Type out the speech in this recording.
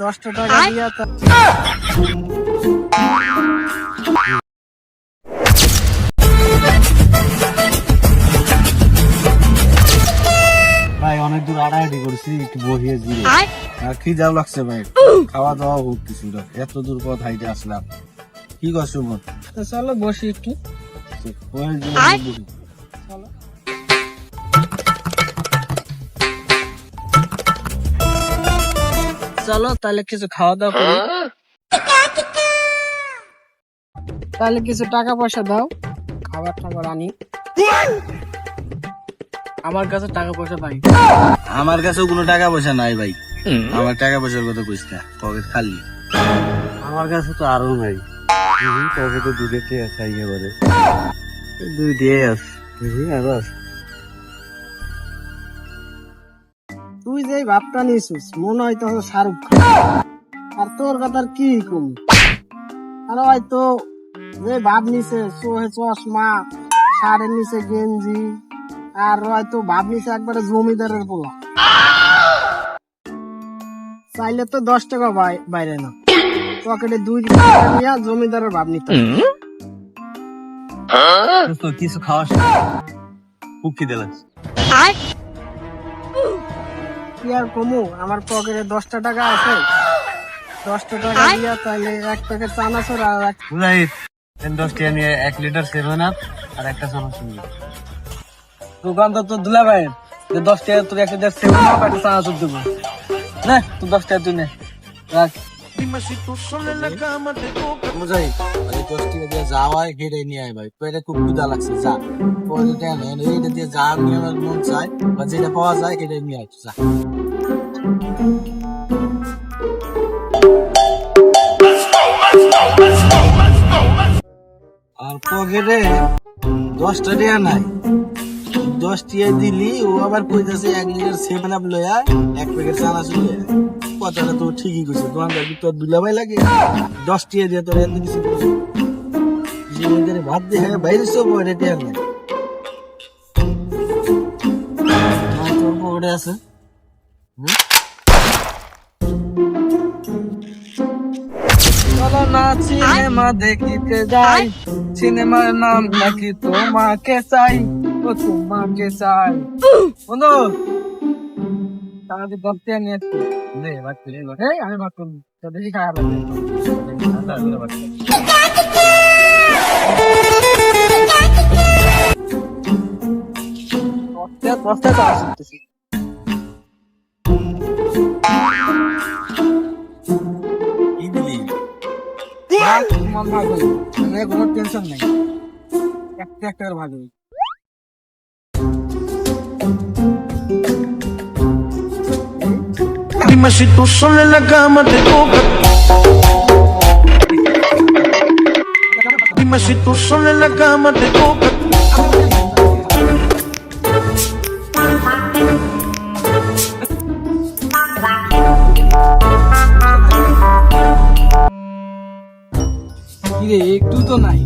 10টা টাকা দিয়া ভাই অনেক দূর আড়াআড়ি করছি, একটু বহিয়ে জিরে খিদাও লাগছে ভাই, খাওয়া দাওয়া হোক কিছু, এত দূর পথ হাইটে আসলাম। কি করছো মন? চলো বসি একটু। চলো চলো তাহলে কিছু খাওয়া দাওয়া করি। তাহলে কিছু টাকা পয়সা দাও, খাবার টাবার আনি। আমার কাছে টাকা পয়সা নাই। আমার কাছেও কোনো টাকা পয়সা নাই ভাই, আমার টাকা পয়সার কথা কইস না, পকেট খালি। আমার কাছে তো আরো নাই, পকেটে দুধে টিয়া খাই এবারে, দুই দিয়ে আস আরো আস। তুই যে ভাবটা নিছিস মনে হয় তো শাহরুখ খান, আর তোর কথা কি কম। আর হয়তো যে ভাব নিছে চোহে চশমা, শাড়ির নিচে গেঞ্জি, আর হয়তো ভাব নিছে একবারে জমিদারের পোলা। চাইলে তো 10 টাকা বাইরে না, পকেটে 2 টাকা নিয়ে জমিদারের ভাব নিতে। কিছু খাওয়াস খুব খিদে লাগছে। কি আর কমু, আমার পকেটে 10টা টাকা আছে, 10টা টাকা দিয়া তাইলে 1 প্যাকেট চানাচুর আর বুঝাই 10 টাকা নিয়ে 1 লিটার 7 আপ আর একটা চানাচুর। দোকান তো তোর দুলা ভাই, 10 টাকা তোর 1 লিটার 7 আপ একটা চানাচুর দেবো না, তুই 10 টাকা তুই নে রাখ। বুঝাই এই 10 টাকা দিয়ে যাওয়াই হেঁটে নিয়ে আয় ভাই, পেটে খুব ক্ষুধা লাগছে, যা ওইটা নেন, এইটা দিয়ে যা নিয়ে আমার মন চায় বা যেটা পাওয়া যায় সেটা নিয়ে আয়, যা। আর পকেটে 10টা টাকা নাই, 10 টাকা দিলি ও আবার কইতাছে 1 লিটার 7 আপ লয়া 1 প্যাকেট চানাচুর লয়া। কথাটা তো ঠিকই কইছে, দোকানদার কি তোর দুলাভাই লাগে? 10 টাকা দিয়ে তোর এত কিছু ভাত দিয়ে বাইরে সব টাকা নাই, তোর পকেটে আছে। চলো না সিনেমা দেখিতে যাই, সিনেমার নাম নাকি তোমাকে চাই, ও তোমাকে চাই। বন্ধু তাহলে 10 টাকা নিয়ে আসছি। এই আমি ভাগ করবো, তো বেশি খারাপ লাগবে। 10 টাকা আসতেছি। কি দিলি? তোমার ভাগ হইব, মানে কোনো টেনশন নাই, একটা করে ভাগ হইব। Dime si tú sola en la cama te toca. Dime si tú sola en la cama te toca. কিরে একটু তো নাই।